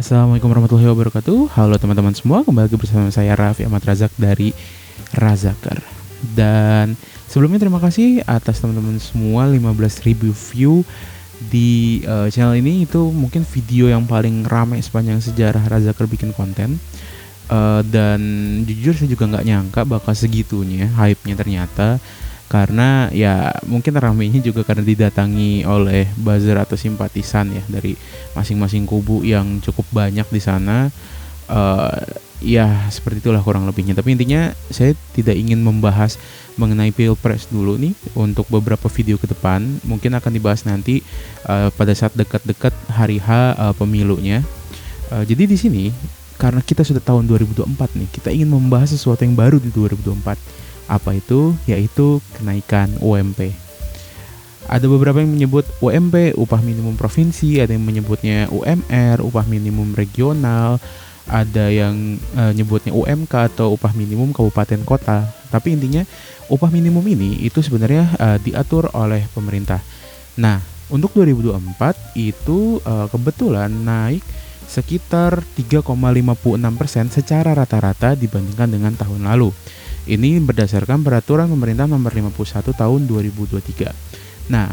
Assalamualaikum warahmatullahi wabarakatuh. Halo teman-teman semua, kembali lagi bersama saya Raffi Ahmad Razak dari Razakar. Dan sebelumnya terima kasih atas teman-teman semua 15.000 view di channel ini. Itu mungkin video yang paling ramai sepanjang sejarah Razakar bikin konten. Dan jujur saya juga nggak nyangka bakal segitunya hype-nya ternyata. Karena ya mungkin ramainya juga karena didatangi oleh buzzer atau simpatisan ya dari masing-masing kubu yang cukup banyak di sana. Ya seperti itulah kurang lebihnya. Tapi intinya saya tidak ingin membahas mengenai pilpres dulu nih untuk beberapa video ke depan. Mungkin akan dibahas nanti pada saat dekat-dekat hari H pemilunya. Jadi di sini karena kita sudah tahun 2024 nih, kita ingin membahas sesuatu yang baru di 2024. Apa itu? Yaitu kenaikan UMP. Ada beberapa yang menyebut UMP, upah minimum provinsi, ada yang menyebutnya UMR, upah minimum regional, ada yang nyebutnya UMK atau upah minimum kabupaten kota. Tapi intinya upah minimum ini itu sebenarnya diatur oleh pemerintah. Nah, untuk 2024 itu kebetulan naik sekitar 3,56% secara rata-rata dibandingkan dengan tahun lalu. Ini berdasarkan peraturan pemerintah nomor 51 tahun 2023. Nah,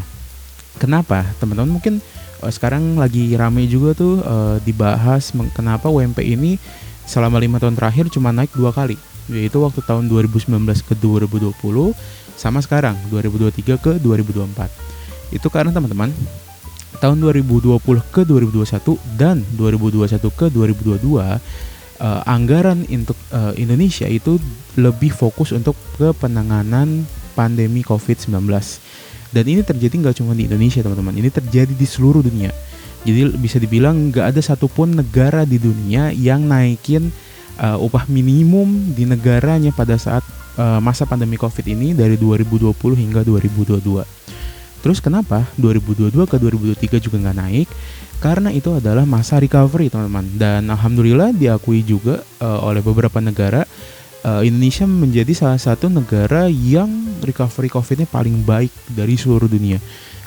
kenapa? Teman-teman mungkin sekarang lagi rame juga tuh dibahas kenapa UMP ini selama 5 tahun terakhir cuma naik 2 kali. Yaitu waktu tahun 2019 ke 2020 sama sekarang 2023 ke 2024. Itu karena teman-teman tahun 2020 ke 2021 dan 2021 ke 2022 anggaran untuk Indonesia itu lebih fokus untuk ke penanganan pandemi COVID-19. Dan ini terjadi nggak cuma di Indonesia teman-teman, ini terjadi di seluruh dunia. Jadi bisa dibilang nggak ada satupun negara di dunia yang naikin upah minimum di negaranya pada saat masa pandemi COVID ini dari 2020 hingga 2022. Terus kenapa 2022 ke 2023 juga nggak naik? Karena itu adalah masa recovery teman-teman. Dan alhamdulillah diakui juga oleh beberapa negara, Indonesia menjadi salah satu negara yang recovery COVID-nya paling baik dari seluruh dunia.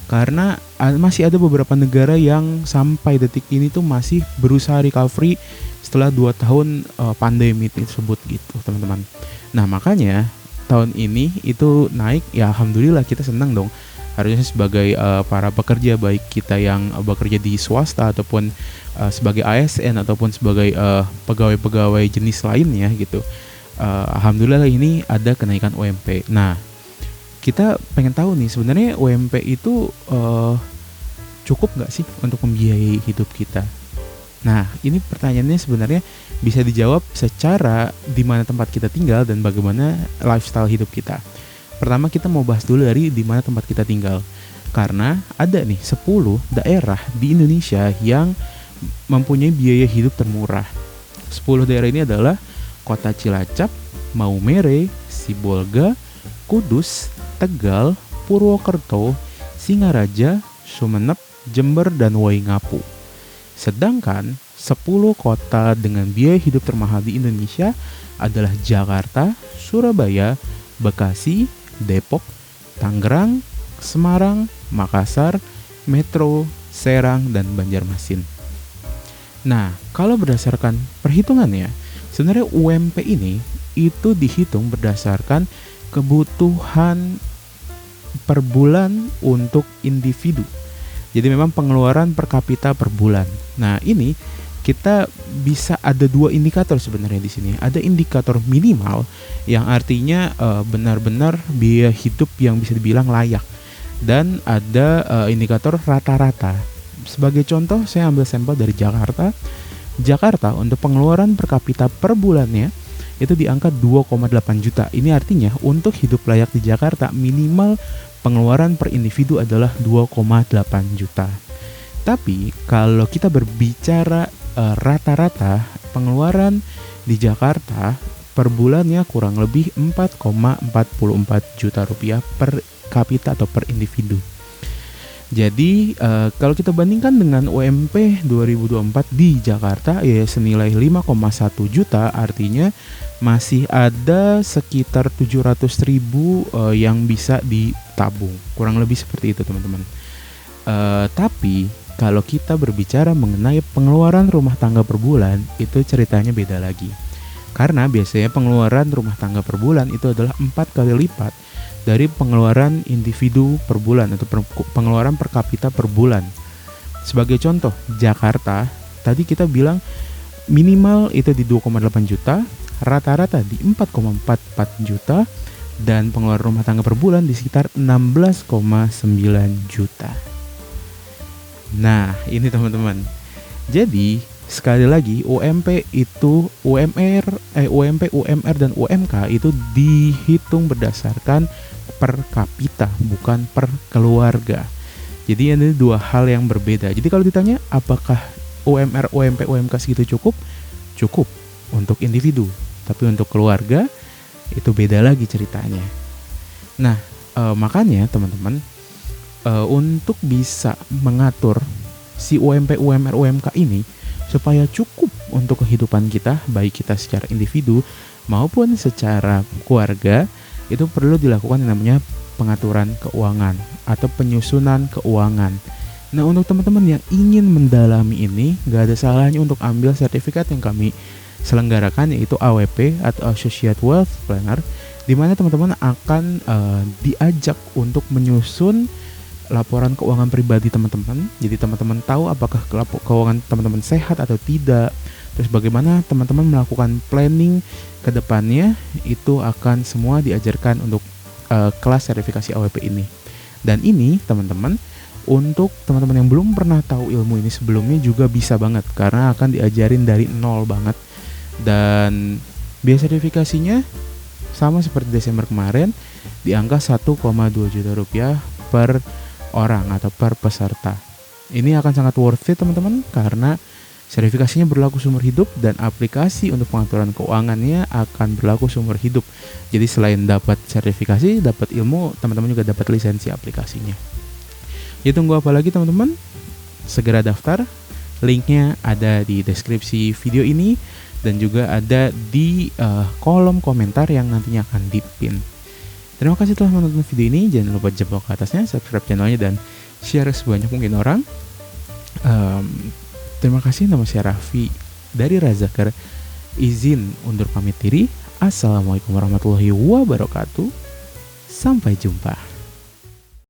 Karena masih ada beberapa negara yang sampai detik ini tuh masih berusaha recovery setelah 2 tahun pandemi tersebut gitu teman-teman. Nah makanya tahun ini itu naik, ya alhamdulillah kita senang dong. Harusnya sebagai para pekerja, baik kita yang bekerja di swasta ataupun sebagai ASN ataupun sebagai pegawai-pegawai jenis lainnya gitu, alhamdulillah ini ada kenaikan UMP. Nah kita pengen tahu nih sebenarnya UMP itu cukup nggak sih untuk membiayai hidup kita? Nah ini pertanyaannya sebenarnya bisa dijawab secara di mana tempat kita tinggal dan bagaimana lifestyle hidup kita. Pertama kita mau bahas dulu dari di mana tempat kita tinggal. Karena ada nih 10 daerah di Indonesia yang mempunyai biaya hidup termurah. 10 daerah ini adalah Kota Cilacap, Maumere, Sibolga, Kudus, Tegal, Purwokerto, Singaraja, Sumeneb, Jember, dan Waingapu. Sedangkan 10 kota dengan biaya hidup termahal di Indonesia adalah Jakarta, Surabaya, Bekasi, Depok, Tangerang, Semarang, Makassar, Metro, Serang, dan Banjarmasin. Nah, kalau berdasarkan perhitungannya, sebenarnya UMP ini itu dihitung berdasarkan kebutuhan per bulan untuk individu. Jadi memang pengeluaran per kapita per bulan. Nah, ini kita bisa ada 2 indikator sebenarnya di sini. Ada indikator minimal yang artinya benar-benar biaya hidup yang bisa dibilang layak, dan ada indikator rata-rata. Sebagai contoh saya ambil sampel dari Jakarta. Jakarta untuk pengeluaran per kapita per bulannya itu di angka 2,8 juta. Ini artinya untuk hidup layak di Jakarta minimal pengeluaran per individu adalah 2,8 juta. Tapi kalau kita berbicara rata-rata pengeluaran di Jakarta per bulannya kurang lebih 4,44 juta rupiah per kapita atau per individu. Jadi kalau kita bandingkan dengan UMP 2024 di Jakarta ya senilai 5,1 juta, artinya masih ada sekitar 700.000 yang bisa ditabung. Kurang lebih seperti itu teman-teman. Tapi kalau kita berbicara mengenai pengeluaran rumah tangga per bulan, itu ceritanya beda lagi. Karena biasanya pengeluaran rumah tangga per bulan itu adalah 4 kali lipat dari pengeluaran individu per bulan atau pengeluaran per kapita per bulan. Sebagai contoh, Jakarta, tadi kita bilang minimal itu di 2,8 juta, rata-rata di 4,44 juta, dan pengeluaran rumah tangga per bulan di sekitar 16,9 juta. Nah, ini teman-teman. Jadi, sekali lagi UMP itu UMP, UMR dan UMK itu dihitung berdasarkan per kapita, bukan per keluarga. Jadi ini dua hal yang berbeda. Jadi kalau ditanya apakah UMR, UMP, UMK segitu cukup? Cukup untuk individu, tapi untuk keluarga itu beda lagi ceritanya. Nah, makanya teman-teman, untuk bisa mengatur si UMP, UMR, UMK ini supaya cukup untuk kehidupan kita, baik kita secara individu maupun secara keluarga, itu perlu dilakukan yang namanya pengaturan keuangan atau penyusunan keuangan. Nah, untuk teman-teman yang ingin mendalami ini, gak ada salahnya untuk ambil sertifikat yang kami selenggarakan, yaitu AWP atau Associate Wealth Planner, di mana teman-teman akan diajak untuk menyusun laporan keuangan pribadi teman-teman. Jadi teman-teman tahu apakah keuangan teman-teman sehat atau tidak. Terus bagaimana teman-teman melakukan planning ke depannya, itu akan semua diajarkan untuk kelas sertifikasi AWP ini. Dan ini teman-teman, untuk teman-teman yang belum pernah tahu ilmu ini sebelumnya juga bisa banget, karena akan diajarin dari nol banget. Dan biaya sertifikasinya sama seperti Desember kemarin, di angka 1,2 juta rupiah per orang atau per peserta. Ini akan sangat worth it teman-teman, karena sertifikasinya berlaku seumur hidup dan aplikasi untuk pengaturan keuangannya akan berlaku seumur hidup. Jadi selain dapat sertifikasi, dapat ilmu, teman-teman juga dapat lisensi aplikasinya. Ya, tunggu apa lagi teman-teman? Segera daftar. Linknya ada di deskripsi video ini dan juga ada di kolom komentar yang nantinya akan dipin. Terima kasih telah menonton video ini. Jangan lupa jempol ke atasnya, subscribe channelnya, dan share sebanyak mungkin orang. Terima kasih. Nama saya Raffi dari Razakar. Izin undur pamit diri. Assalamualaikum warahmatullahi wabarakatuh. Sampai jumpa.